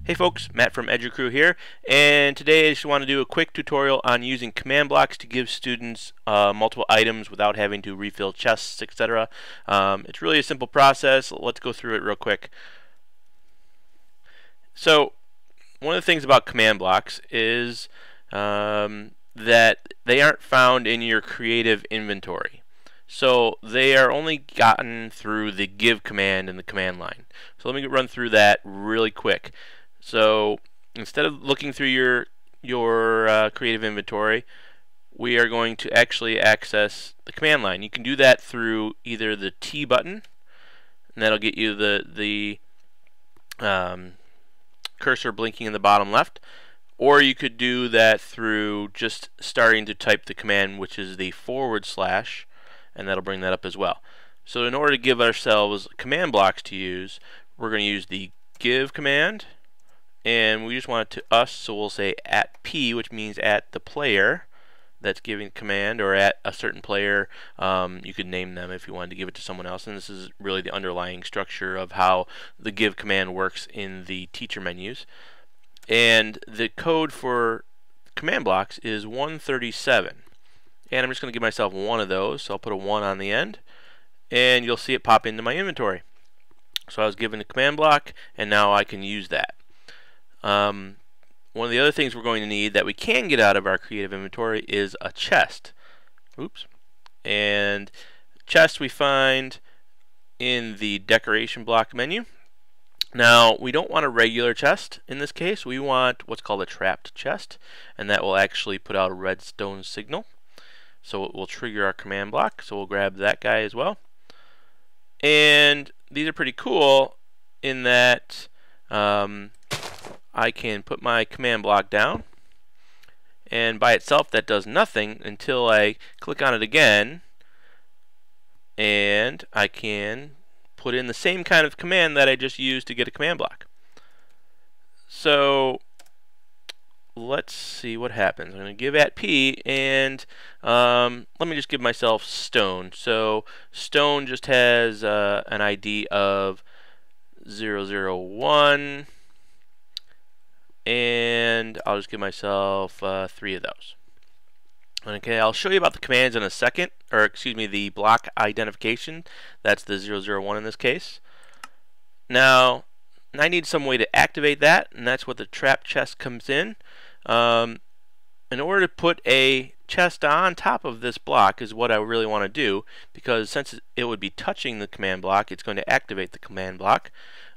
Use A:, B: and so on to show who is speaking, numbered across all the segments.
A: Hey folks, Matt from EduCrew here, and today I just want to do a quick tutorial on using command blocks to give students multiple items without having to refill chests, etc. It's really a simple process. Let's go through it real quick. So, one of the things about command blocks is that they aren't found in your creative inventory. So they are only gotten through the give command in the command line. So let me run through that really quick. So instead of looking through your creative inventory, we are going to actually access the command line. You can do that through either the T button, and that'll get you the cursor blinking in the bottom left, or you could do that through just starting to type the command, which is the /, and that'll bring that up as well. So in order to give ourselves command blocks to use, we're going to use the give command, and we just want it to us, so we'll say @p, which means at the player that's giving command, or at a certain player. You could name them if you wanted to give it to someone else, and this is really the underlying structure of how the give command works in the teacher menus. And the code for command blocks is 137. And I'm just going to give myself one of those, so I'll put a 1 on the end, and you'll see it pop into my inventory. So I was given a command block, and now I can use that. One of the other things we're going to need that we can get out of our creative inventory is a chest. Oops. And chest we find in the decoration block menu. Now, we don't want a regular chest in this case. We want what's called a trapped chest, and that will actually put out a redstone signal. So it will trigger our command block. So we'll grab that guy as well. And these are pretty cool in that I can put my command block down, and by itself that does nothing until I click on it again, and I can put in the same kind of command that I just used to get a command block. So let's see what happens. I'm going to give @p, and let me just give myself stone. So stone just has an ID of 001, and I'll just give myself 3 of those. Okay, I'll show you about the commands in a second, or excuse me, the block identification. That's the 001 in this case. Now, I need some way to activate that, and that's what the trap chest comes in. In order to put a chest on top of this block is what I really want to do, because since it would be touching the command block, it's going to activate the command block.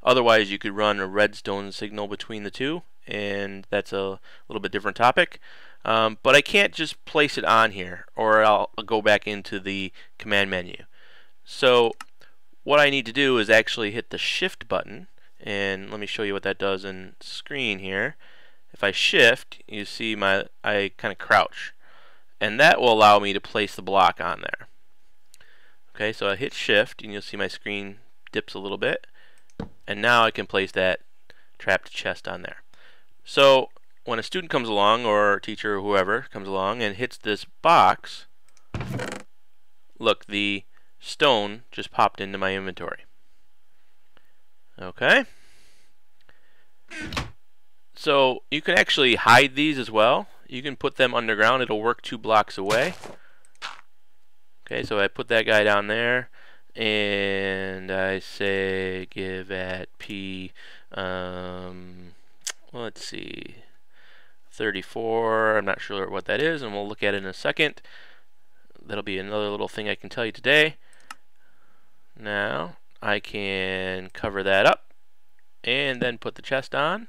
A: Otherwise, you could run a redstone signal between the two, and that's a little bit different topic. But I can't just place it on here, or I'll go back into the command menu. So what I need to do is actually hit the shift button, and let me show you what that does in screen here. If I shift, you see I kind of crouch, and that will allow me to place the block on there. Okay, so I hit shift, and you'll see my screen dips a little bit, and now I can place that trapped chest on there. So when a student comes along, or a teacher or whoever comes along and hits this box, look, the stone just popped into my inventory. Okay. So you can actually hide these as well. You can put them underground. It'll work 2 blocks away. Okay, so I put that guy down there, and I say give @p. Let's see, 34. I'm not sure what that is, and we'll look at it in a second. That'll be another little thing I can tell you today. Now I can cover that up and then put the chest on.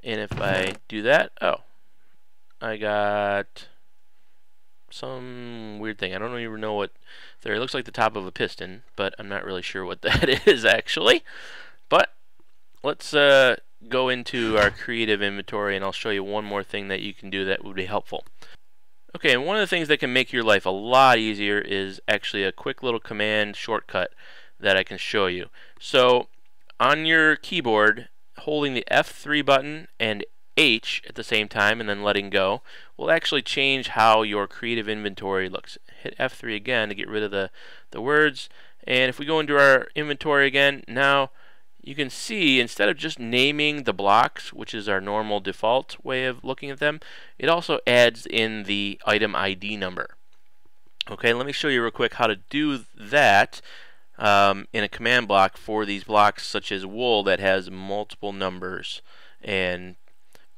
A: And if I do that, oh, I got some weird thing. I don't even know what there. It looks like the top of a piston, but I'm not really sure what that is actually. But let's go into our creative inventory, and I'll show you one more thing that you can do that would be helpful. Okay, and one of the things that can make your life a lot easier is actually a quick little command shortcut that I can show you. So on your keyboard, holding the F3 button and H at the same time and then letting go will actually change how your creative inventory looks. Hit F3 again to get rid of the words, and if we go into our inventory again, now you can see instead of just naming the blocks, which is our normal default way of looking at them, it also adds in the item ID number. Okay, let me show you real quick how to do that in a command block for these blocks such as wool that has multiple numbers, and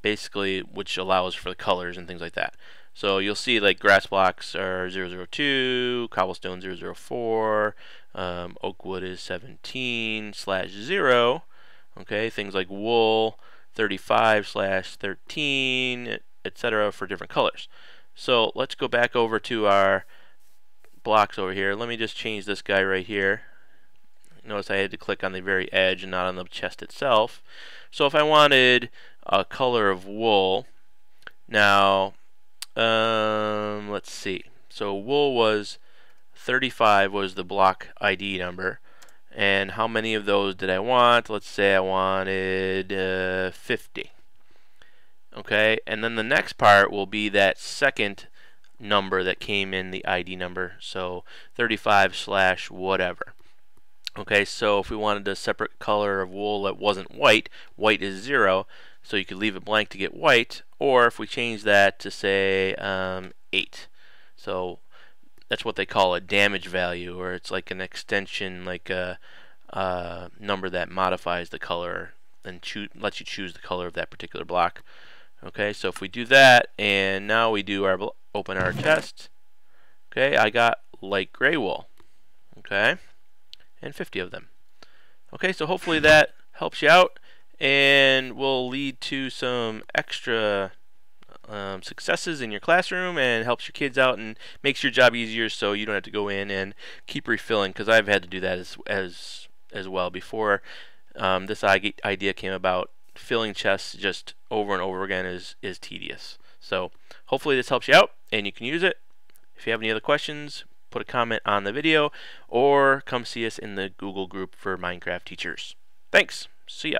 A: basically which allows for the colors and things like that. So you'll see like grass blocks are 002, cobblestone 004, oakwood is 17/0. Okay, things like wool 35/13, etc. for different colors. So let's go back over to our blocks over here. Let me just change this guy right here. Notice I had to click on the very edge and not on the chest itself. So if I wanted a color of wool, now let's see. So wool was 35 was the block ID number, and how many of those did I want? Let's say I wanted 50. Okay, and then the next part will be that second number that came in the ID number, so 35/whatever. Okay, so if we wanted a separate color of wool that wasn't white, white is 0, so you could leave it blank to get white, or if we change that to say 8, so that's what they call a damage value, or it's like an extension, like a number that modifies the color and lets you choose the color of that particular block. Okay, so if we do that, and now we do our open our test, okay, I got light gray wool, okay, and 50 of them. Okay, so hopefully that helps you out and will lead to some extra successes in your classroom and helps your kids out and makes your job easier, so you don't have to go in and keep refilling, because I've had to do that as well before this idea came about. Filling chests just over and over again is tedious. So hopefully this helps you out and you can use it. If you have any other questions, put a comment on the video or come see us in the Google group for Minecraft teachers. Thanks. See ya.